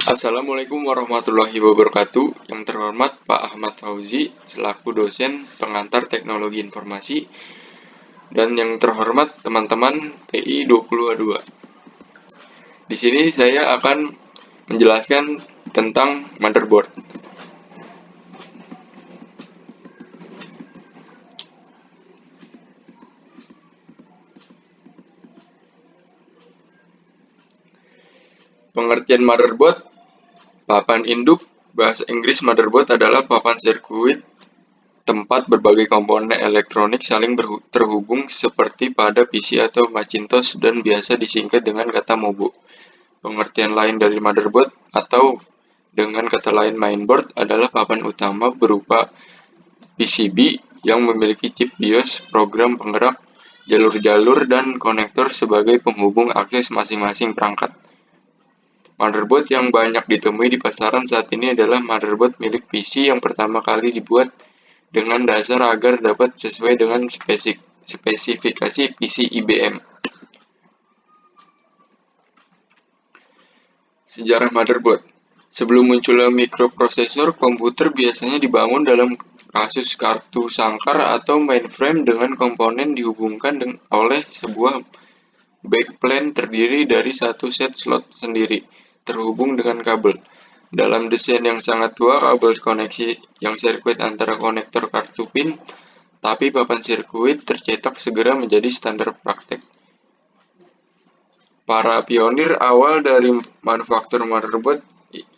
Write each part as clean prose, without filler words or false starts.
Assalamualaikum warahmatullahi wabarakatuh. Yang terhormat Pak Ahmad Fauzi selaku dosen pengantar teknologi informasi dan yang terhormat teman-teman TI 2022. Di sini saya akan menjelaskan tentang motherboard. Pengertian motherboard, papan induk, bahasa Inggris motherboard adalah papan sirkuit tempat berbagai komponen elektronik saling terhubung seperti pada PC atau Macintosh dan biasa disingkat dengan kata MOBO. Pengertian lain dari motherboard atau dengan kata lain mainboard adalah papan utama berupa PCB yang memiliki chip BIOS, program penggerak, jalur-jalur, dan konektor sebagai penghubung akses masing-masing perangkat. Motherboard yang banyak ditemui di pasaran saat ini adalah motherboard milik PC yang pertama kali dibuat dengan dasar agar dapat sesuai dengan spesifikasi PC IBM. Sejarah motherboard. Sebelum munculnya mikroprosesor, komputer biasanya dibangun dalam kasus kartu sangkar atau mainframe dengan komponen dihubungkan oleh sebuah backplane terdiri dari satu set slot sendiri, terhubung dengan kabel. Dalam desain yang sangat tua, kabel koneksi yang sirkuit antara konektor kartu pin, tapi papan sirkuit tercetak segera menjadi standar praktek. Para pionir awal dari manufaktur motherboard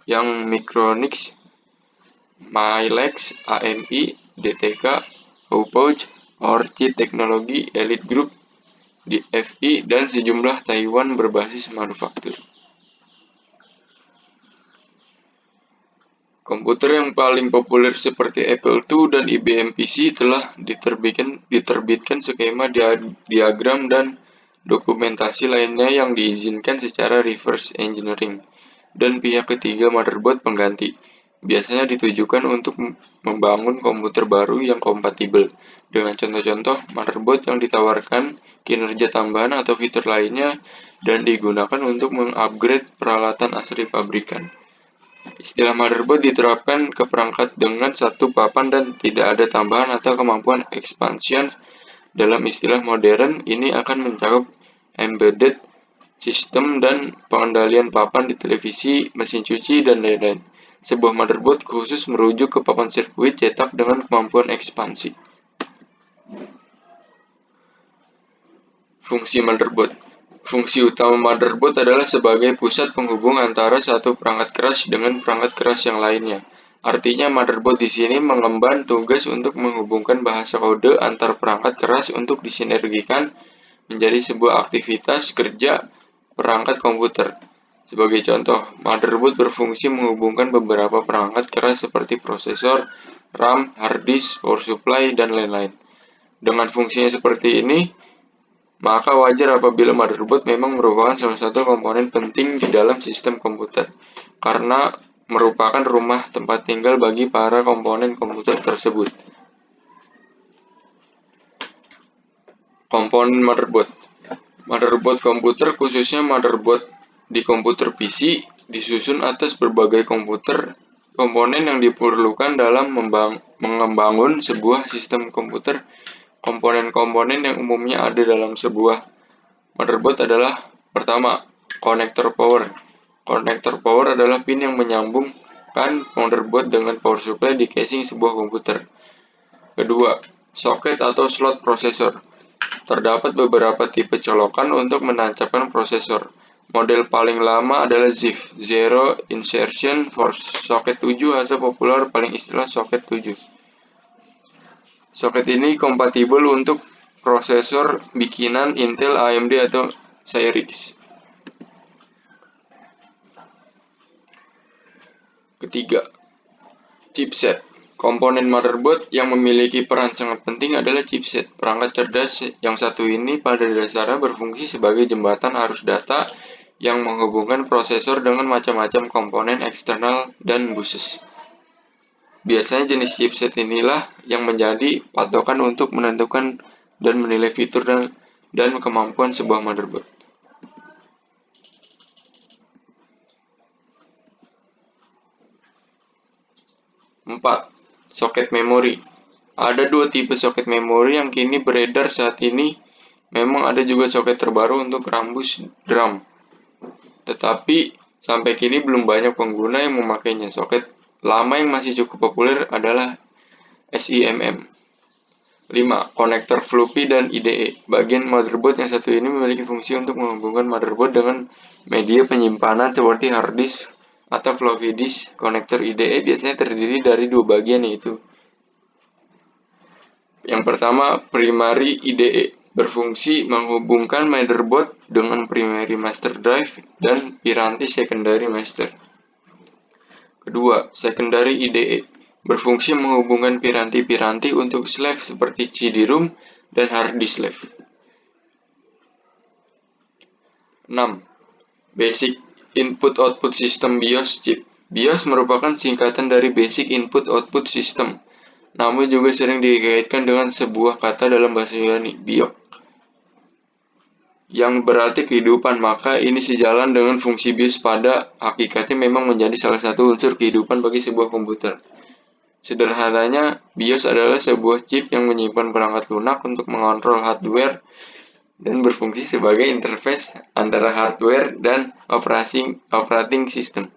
yang Micronix, Mylex, AMI, DTK, Hauppauge, Orchid Technology, Elite Group, DFI, dan sejumlah Taiwan berbasis manufaktur. Komputer yang paling populer seperti Apple II dan IBM PC telah diterbitkan skema diagram dan dokumentasi lainnya yang diizinkan secara reverse engineering, dan pihak ketiga motherboard pengganti. Biasanya ditujukan untuk membangun komputer baru yang kompatibel dengan contoh-contoh motherboard yang ditawarkan kinerja tambahan atau fitur lainnya dan digunakan untuk mengupgrade peralatan asli pabrikan. Istilah motherboard diterapkan ke perangkat dengan satu papan dan tidak ada tambahan atau kemampuan expansion. Dalam istilah modern, ini akan mencakup embedded system dan pengendalian papan di televisi, mesin cuci, dan lain-lain. Sebuah motherboard khusus merujuk ke papan sirkuit cetak dengan kemampuan ekspansi. Fungsi motherboard. Fungsi utama motherboard adalah sebagai pusat penghubung antara satu perangkat keras dengan perangkat keras yang lainnya. Artinya, motherboard di sini mengemban tugas untuk menghubungkan bahasa kode antar perangkat keras untuk disinergikan menjadi sebuah aktivitas kerja perangkat komputer. Sebagai contoh, motherboard berfungsi menghubungkan beberapa perangkat keras seperti prosesor, RAM, hard disk, power supply, dan lain-lain. Dengan fungsinya seperti ini, maka wajar apabila motherboard memang merupakan salah satu komponen penting di dalam sistem komputer, karena merupakan rumah tempat tinggal bagi para komponen komputer tersebut. Komponen motherboard. Motherboard komputer, khususnya motherboard di komputer PC, disusun atas berbagai komponen yang diperlukan dalam membangun sebuah sistem komputer. Komponen-komponen yang umumnya ada dalam sebuah motherboard adalah: pertama, konektor power. Konektor power adalah pin yang menyambungkan motherboard dengan power supply di casing sebuah komputer. Kedua, soket atau slot prosesor. Terdapat beberapa tipe colokan untuk menancapkan prosesor. Model paling lama adalah ZIF, Zero Insertion for Socket 7, atau populer paling istilah Socket 7. Soket ini kompatibel untuk prosesor bikinan Intel, AMD, atau Cyrix. Ketiga, chipset. Komponen motherboard yang memiliki peran sangat penting adalah chipset. Perangkat cerdas yang satu ini pada dasarnya berfungsi sebagai jembatan arus data yang menghubungkan prosesor dengan macam-macam komponen eksternal dan buses. Biasanya jenis chipset inilah yang menjadi patokan untuk menentukan dan menilai fitur dan kemampuan sebuah motherboard. 4. Soket memori. Ada dua tipe soket memori yang kini beredar saat ini. Memang ada juga soket terbaru untuk rambus drum, tetapi sampai kini belum banyak pengguna yang memakainya. Soket lama yang masih cukup populer adalah SIMM. 5. Konektor floppy dan IDE. Bagian motherboard yang satu ini memiliki fungsi untuk menghubungkan motherboard dengan media penyimpanan seperti hard disk atau floppy disk. Konektor IDE biasanya terdiri dari dua bagian, yaitu yang pertama, primary IDE, berfungsi menghubungkan motherboard dengan primary master drive dan piranti secondary master. Kedua, secondary IDE, berfungsi menghubungkan piranti-piranti untuk slave seperti CD-ROM dan hard disk slave. 6. Basic Input-Output System BIOS chip. BIOS merupakan singkatan dari Basic Input-Output System, namun juga sering dikaitkan dengan sebuah kata dalam bahasa Yunani, biok, yang berarti kehidupan. Maka ini sejalan dengan fungsi BIOS pada hakikatnya memang menjadi salah satu unsur kehidupan bagi sebuah komputer. Sederhananya, BIOS adalah sebuah chip yang menyimpan perangkat lunak untuk mengontrol hardware dan berfungsi sebagai interface antara hardware dan operating system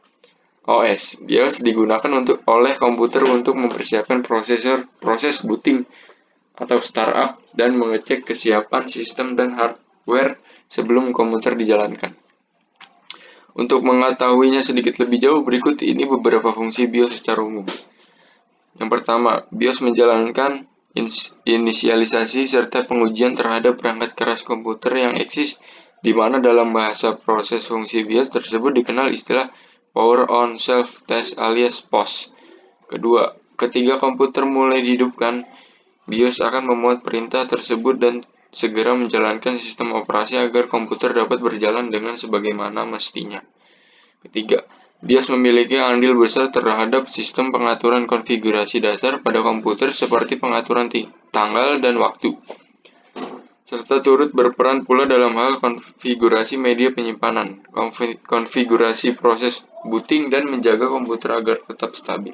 (OS). BIOS digunakan oleh komputer untuk mempersiapkan proses booting atau startup dan mengecek kesiapan sistem dan hardware sebelum komputer dijalankan. Untuk mengetahuinya sedikit lebih jauh, berikut ini beberapa fungsi BIOS secara umum. Yang pertama, BIOS menjalankan inisialisasi serta pengujian terhadap perangkat keras komputer yang eksis, di mana dalam bahasa proses fungsi BIOS tersebut dikenal istilah Power on Self Test alias POS. Kedua, ketika komputer mulai dihidupkan, BIOS akan memuat perintah tersebut dan segera menjalankan sistem operasi agar komputer dapat berjalan dengan sebagaimana mestinya. Ketiga, BIOS memiliki andil besar terhadap sistem pengaturan konfigurasi dasar pada komputer seperti pengaturan tanggal dan waktu, serta turut berperan pula dalam hal konfigurasi media penyimpanan, konfigurasi proses booting, dan menjaga komputer agar tetap stabil.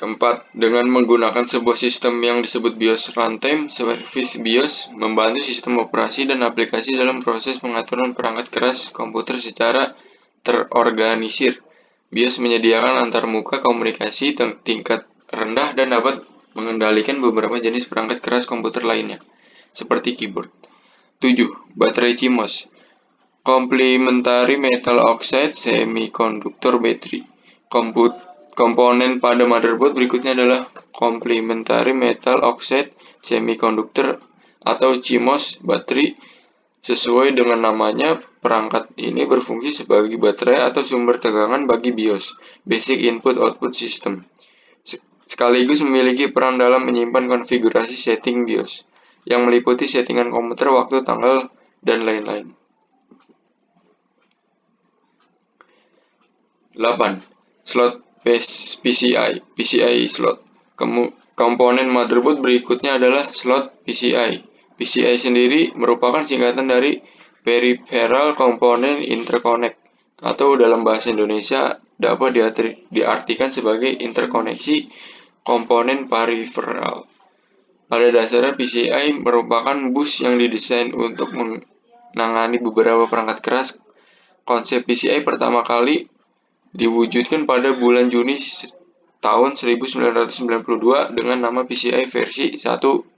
Keempat, dengan menggunakan sebuah sistem yang disebut BIOS Runtime, service BIOS membantu sistem operasi dan aplikasi dalam proses pengaturan perangkat keras komputer secara terorganisir. BIOS menyediakan antarmuka komunikasi tingkat rendah dan dapat mengendalikan beberapa jenis perangkat keras komputer lainnya, seperti keyboard. 7. Baterai CMOS, Complementary Metal Oxide Semiconductor Battery. Komponen pada motherboard berikutnya adalah Complementary Metal Oxide Semiconductor atau CMOS baterai. Sesuai dengan namanya, perangkat ini berfungsi sebagai baterai atau sumber tegangan bagi BIOS, Basic Input-Output System, sekaligus memiliki peran dalam menyimpan konfigurasi setting BIOS, yang meliputi settingan komputer, waktu, tanggal, dan lain-lain. 8. Slot PCI slot. Komponen motherboard berikutnya adalah slot PCI. PCI sendiri merupakan singkatan dari Peripheral Component Interconnect, atau dalam bahasa Indonesia dapat diartikan sebagai interkoneksi komponen peripheral. Pada dasarnya, PCI merupakan bus yang didesain untuk menangani beberapa perangkat keras. Konsep PCI pertama kali diwujudkan pada bulan Juni tahun 1992 dengan nama PCI versi 1.0.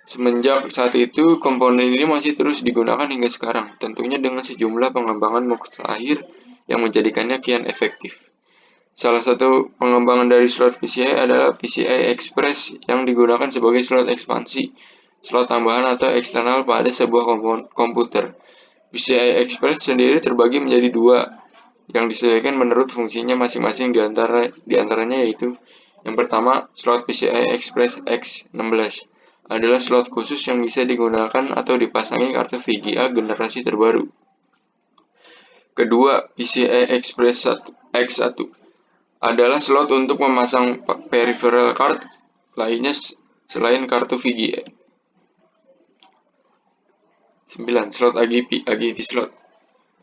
Semenjak saat itu, komponen ini masih terus digunakan hingga sekarang, tentunya dengan sejumlah pengembangan mutakhir yang menjadikannya kian efektif. Salah satu pengembangan dari slot PCI adalah PCI Express yang digunakan sebagai slot ekspansi, slot tambahan atau eksternal pada sebuah komputer. PCI Express sendiri terbagi menjadi dua, yang disesuaikan menurut fungsinya masing-masing diantaranya yaitu yang pertama, slot PCI Express X16 adalah slot khusus yang bisa digunakan atau dipasangi kartu VGA generasi terbaru. Kedua, PCI Express X1 adalah slot untuk memasang peripheral card lainnya selain kartu VGA. 9. Slot AGP slot.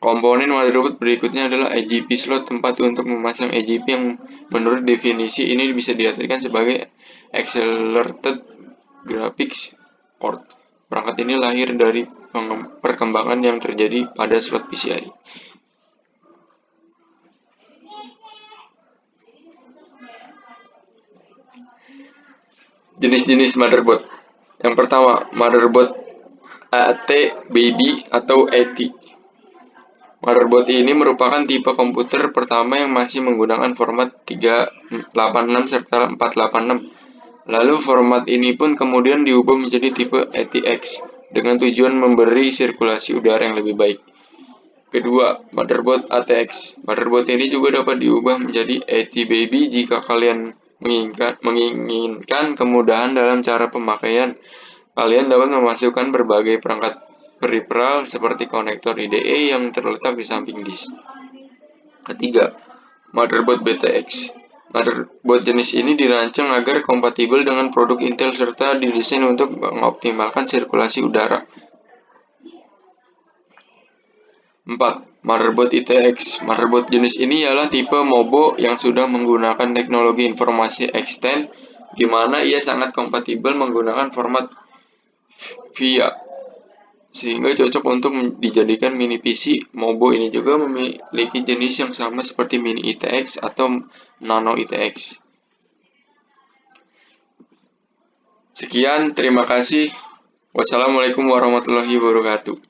Komponen motherboard berikutnya adalah IGP slot, tempat untuk memasang IGP yang menurut definisi ini bisa diartikan sebagai Accelerated Graphics Port. Perangkat ini lahir dari perkembangan yang terjadi pada slot PCI. Jenis-jenis motherboard. Yang pertama, motherboard AT Baby atau AT. Motherboard ini merupakan tipe komputer pertama yang masih menggunakan format 386 serta 486. Lalu format ini pun kemudian diubah menjadi tipe ATX dengan tujuan memberi sirkulasi udara yang lebih baik. Kedua, motherboard ATX. Motherboard ini juga dapat diubah menjadi AT Baby jika kalian menginginkan kemudahan dalam cara pemakaian. Kalian dapat memasukkan berbagai perangkat peripheral seperti konektor IDE yang terletak di samping disk. Ketiga, motherboard BTX. Motherboard jenis ini dirancang agar kompatibel dengan produk Intel serta didesain untuk mengoptimalkan sirkulasi udara. 4. Motherboard ITX. Motherboard jenis ini ialah tipe MOBO yang sudah menggunakan teknologi informasi extend, di mana ia sangat kompatibel menggunakan format VIA, sehingga cocok untuk dijadikan mini PC. MOBO ini juga memiliki jenis yang sama seperti mini ITX atau nano ITX. Sekian, terima kasih. Wassalamualaikum warahmatullahi wabarakatuh.